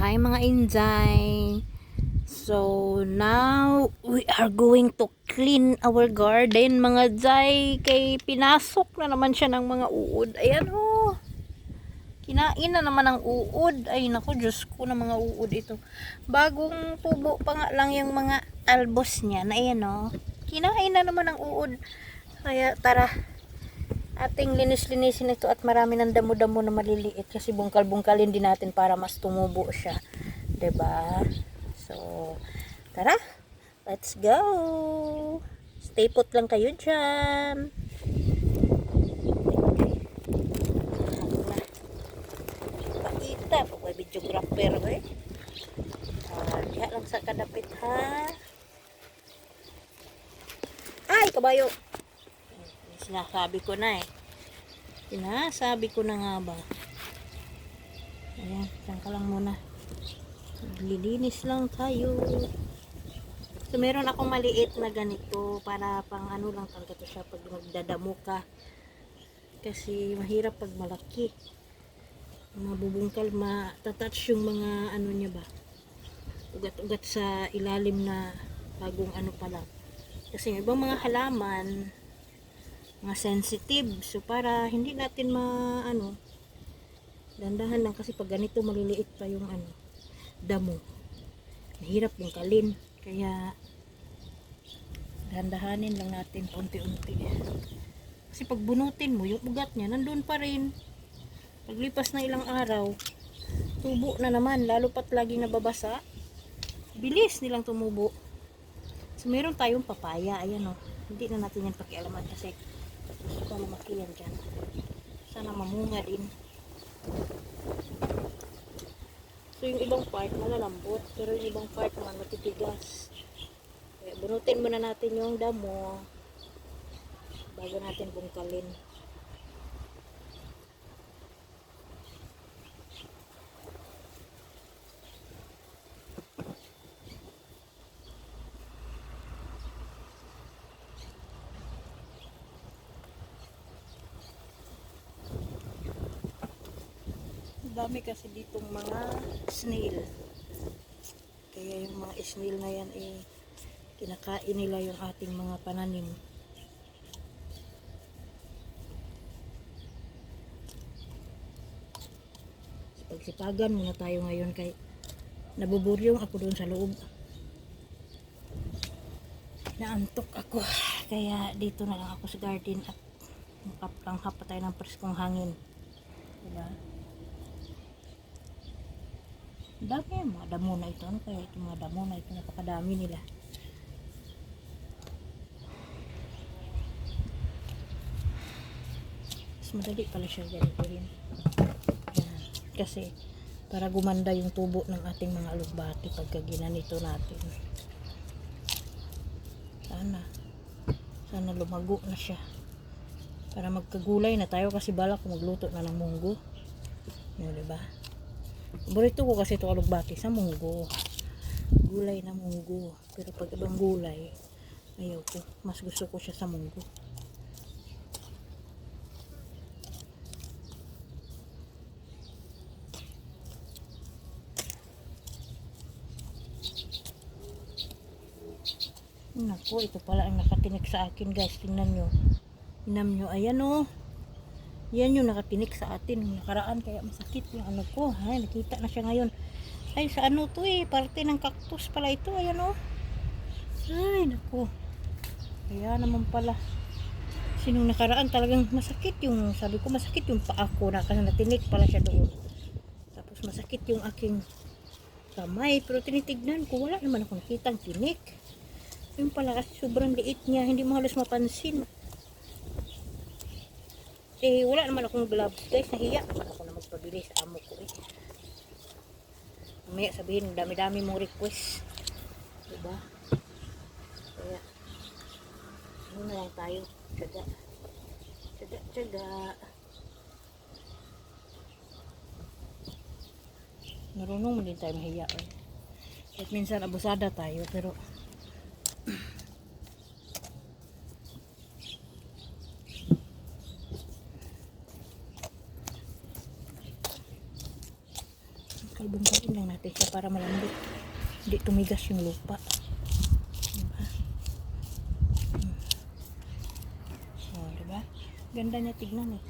Hi mga Inday. So now we are going to clean our garden mga Jay. Kay pinasok na naman siya ng mga uod. Ayan oh. Kinain na naman ng uod. Ay naku, Diyos ko na mga uod ito. Bagong tubo pa nga lang yung mga albos niya. Na ayan oh. Kinain na naman ng uod. Kaya tara, ating linis-linisin ito at marami ng damo-damo na maliliit kasi bungkal-bungkalin din natin para mas tumubo siya. 'Di ba? So, tara. Let's go. Stay put lang kayo diyan. Pakita po kay videographer eh. Diha lang sa kadapit ha. Ay, kabayo. Sinasabi ko na eh. Sinasabi ko na nga ba. Ayan, dyan ka lang muna. Lilinis lang tayo. So, meron akong maliit na ganito para pang ano lang talaga to siya pag magdadamo ka. Kasi mahirap pag malaki. Mabubungkal, matatouch yung mga ano niya ba. Ugat-ugat sa ilalim na bagong ano pa lang. Kasi yung ibang mga halaman, mga sensitive, so para hindi natin ano, dandahan lang kasi pag ganito maliliit pa yung ano, damo, mahirap bungkalin, kaya dandahanin lang natin unti-unti kasi pag bunutin mo yung ugat niya nandun pa rin, paglipas ng ilang araw tubo na naman, lalo pat laging nababasa, bilis nilang tumubo. So meron tayong papaya, ayan o, hindi na natin yan pakialaman kasi gusto ko lumaki yan dyan. Sana mamunga din. So yung ibang part malalambot, pero yung ibang part naman matitigas. Kaya bunutin muna natin yung damo bago natin bungkalin. Dami kasi ditong mga snail, kaya yung mga snail na yan kinakain nila yung ating mga pananim. Pagsipagan muna tayo ngayon kay nabuburyong ako doon sa loob, naantok ako, kaya dito na lang ako sa garden at makapanghap pa tayo ng preskong hangin, diba? Dami yung mga damo na ito. Ano kaya itong mga damo na ito? Napakadami nila. Mas madali pala siya ganito rin. Yan. Kasi para gumanda yung tubo ng ating mga alugbati pagka ginanito natin. Sana lumago na siya. Para magkagulay na tayo kasi balak magluto na ng munggo. Yun, diba? Paborito ko kasi ito alugbati sa munggo, gulay na munggo, pero pag ibang gulay ayaw ko, mas gusto ko siya sa munggo. Naku, ito pala ang nakatinik sa akin guys, tingnan nyo, ayan o. Yan yung nakatinik sa atin nung nakaraan, kaya masakit yung ano ko. Ay, nakita na siya ngayon. Ay, sa ano to parte ng cactus pala ito. Ayan o. Ay, naku. Kaya naman pala. Sinong nakaraan talagang masakit yung, sabi ko masakit yung paa ko na kasi natinik pala siya doon. Tapos masakit yung aking kamay. Pero tinitignan ko, wala naman akong kitang tinik. Yung pala kasi sobrang liit niya, hindi mo halos mapansin. Wala naman akong gloves guys, nahiya naman ako na magpabili sa amo ko Mamaya sabihin, dami-dami mong request, diba? Kaya ano na lang tayo, tsaga marunong mo din tayo mahiya at minsan abusada tayo, pero kalbong-kalbong lang natin siya para malambot. Hindi tumigas yung lupa. Diba? So, diba? Ganda niya tignan eh.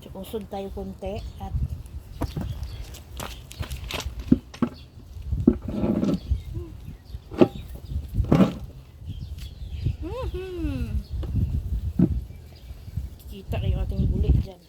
So, usod tayo konti at kita kayo ating buli dyan.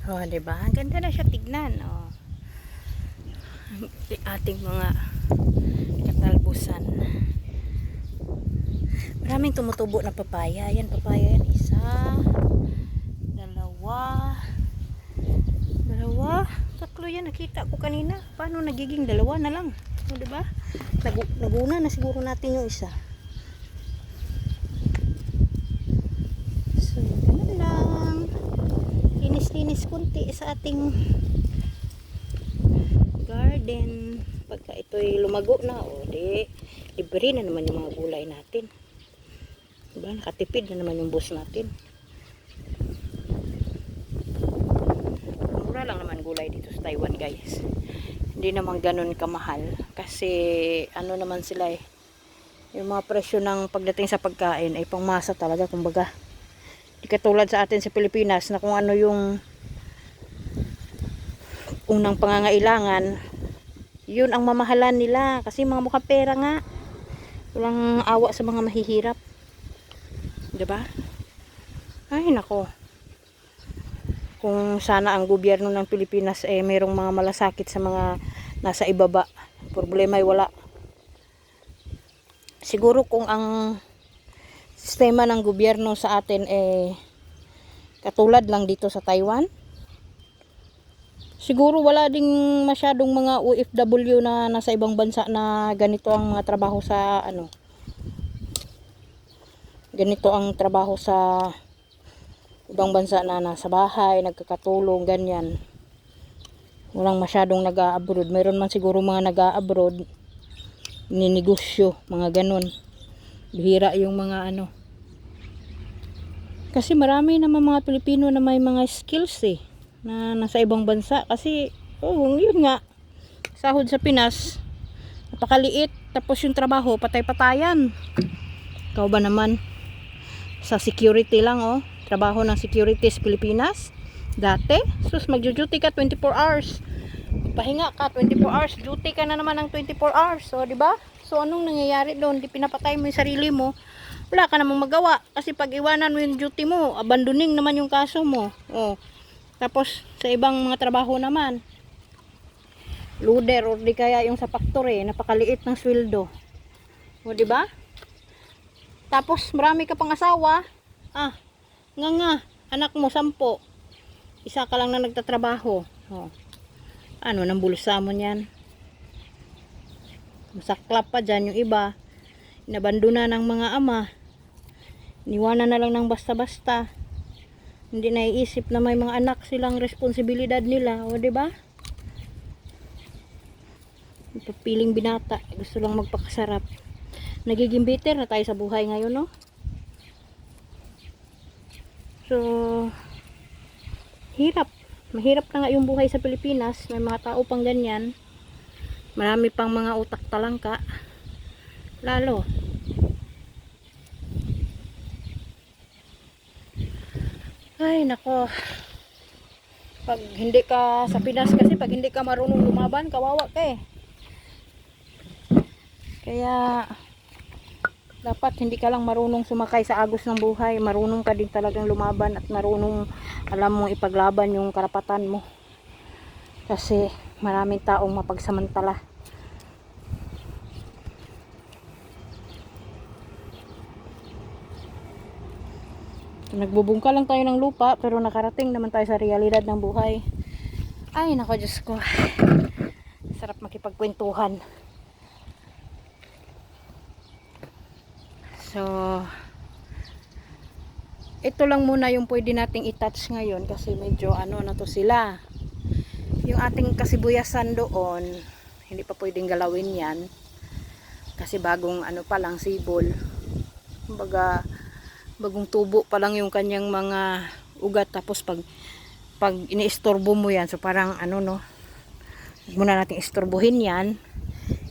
Oh, 'di ba? Ang ganda na siya tignan, oh. Ating mga katalbusan. Maraming tumutubo na papaya. Yan, papaya yan. Isa, dalawa, tatlo yan. Nakita ko kanina. Paano nagiging dalawa na lang? O, diba? Naguna na siguro natin yung isa. So, ganun lang. Linis-linis kunti sa ating garden. Pagka ito'y lumago na, o di, libre na naman yung mga gulay natin. Diba? Nakatipid na naman yung boss natin. Mura lang naman gulay dito sa Taiwan, guys. Hindi naman ganun kamahal. Kasi, ano naman sila eh. Yung mga presyo ng pagdating sa pagkain ay pangmasa talaga, kumbaga. Di katulad sa atin sa Pilipinas na kung ano yung unang pangangailangan, yun ang mamahalan nila kasi mga mukhang pera nga, walang awa sa mga mahihirap, diba? Ay nako, kung sana ang gobyerno ng Pilipinas eh merong mga malasakit sa mga nasa ibaba, problema ay wala. Siguro kung ang sistema ng gobyerno sa atin eh katulad lang dito sa Taiwan, siguro wala ding masyadong mga OFW na nasa ibang bansa na ganito ang mga trabaho sa ano. Ganito ang trabaho sa ibang bansa na nasa bahay, nagkakatulong, ganyan. Walang masyadong nag-a-abroad. Meron man siguro mga nag-a-abroad, ninegosyo, mga ganun. Bihira yung mga ano. Kasi marami naman mga Pilipino na may mga skills eh. Na nasa ibang bansa kasi yun nga, sahod sa Pinas napakaliit, tapos yung trabaho patay-patayan. Ikaw ba naman sa security lang trabaho ng security sa Pilipinas dati, sus magjo-duty ka 24 hours, pahinga ka 24 hours, duty ka na naman ng 24 hours, so di ba? So anong nangyayari doon? Di pinapatay mo yung sarili mo, wala ka namang magawa kasi pag iwanan mo yung duty mo, abandoning naman yung kaso mo. Tapos sa ibang mga trabaho naman, loader or di kaya yung sa factory, napakaliit ng sweldo. O di ba? Tapos marami ka pang asawa. Nga, anak mo 10. Isa ka lang na nagtatrabaho. Ano nang bulsa mo niyan? Masaklap pa dyan yung iba. Inabandona ng mga ama. Iniwanan na lang ng basta-basta. Hindi naiisip na may mga anak silang responsibilidad nila, o di ba? Piling binata, gusto lang magpakasarap. Nagiging bitter na tayo sa buhay ngayon, no? So, hirap. Mahirap na nga yung buhay sa Pilipinas. May mga tao pang ganyan. Marami pang mga utak talangka. Lalo. Ay nako, pag hindi ka sa Pinas kasi, pag hindi ka marunong lumaban, kawawa ka eh. Kaya dapat hindi ka lang marunong sumakay sa agos ng buhay, marunong ka din talagang lumaban at marunong alam mong ipaglaban yung karapatan mo, kasi maraming taong mapagsamantala. Nagbubungka lang tayo ng lupa pero nakarating naman tayo sa realidad ng buhay. Ay nako, Diyos ko, sarap makipagkwentuhan. So ito lang muna yung pwede nating i-touch ngayon kasi medyo ano na to sila. Yung ating kasibuyasan doon, hindi pa pwedeng galawin yan kasi bagong ano pa lang, sibol. Kumbaga bagong tubo pa lang yung kanyang mga ugat, tapos pag iniistorbo mo yan, so parang ano no, muna natin istorbohin yan.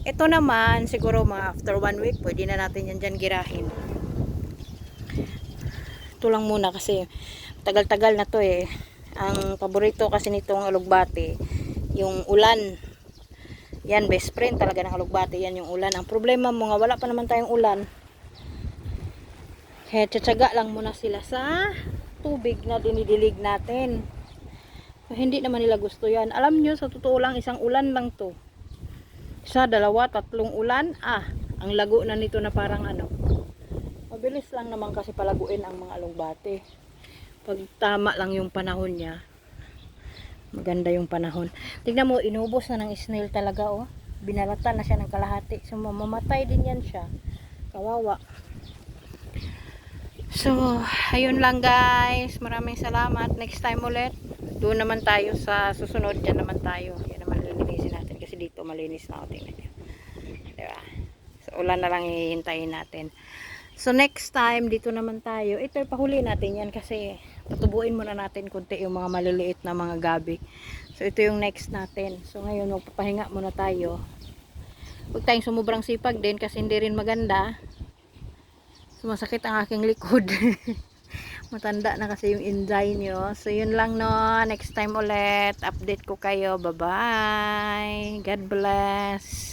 Ito naman siguro mga after 1 week pwede na natin yan dyan girahin. Ito lang muna kasi tagal-tagal na to eh. Ang paborito kasi nitong alugbate, yung ulan. Yan, best friend talaga ng alugbate, yan yung ulan. Ang problema mo nga, wala pa naman tayong ulan. Kaya tsatsaga lang muna sila sa tubig na dinidilig natin. So, hindi naman nila gusto yan. Alam nyo, sa totoo lang, isang ulan lang to. 1, 2, 3 ulan. Ang lago na nito na parang ano. Mabilis lang naman kasi palaguin ang mga alugbate. Pag tama lang yung panahon niya. Maganda yung panahon. Tignan mo, inubos na ng snail talaga Binalatan na siya ng kalahati. So, mamamatay din yan siya. Kawawa. So, ayun lang guys. Maraming salamat. Next time ulit. Doon naman tayo sa susunod. Diyan naman tayo. Yan naman lilinisin natin. Kasi dito malinis na. Tingnan. ulan na lang hihintayin natin. So next time, dito naman tayo. Ito, pahuli natin yan kasi patubuin muna natin kunti yung mga maliliit na mga gabi. So ito yung next natin. So ngayon, magpapahinga muna tayo. Huwag tayong sumubrang sipag din kasi hindi rin maganda. Sumasakit ang aking likod. Matanda na kasi yung inday nyo. So yun lang no. Next time ulit, update ko kayo. Bye bye. God bless.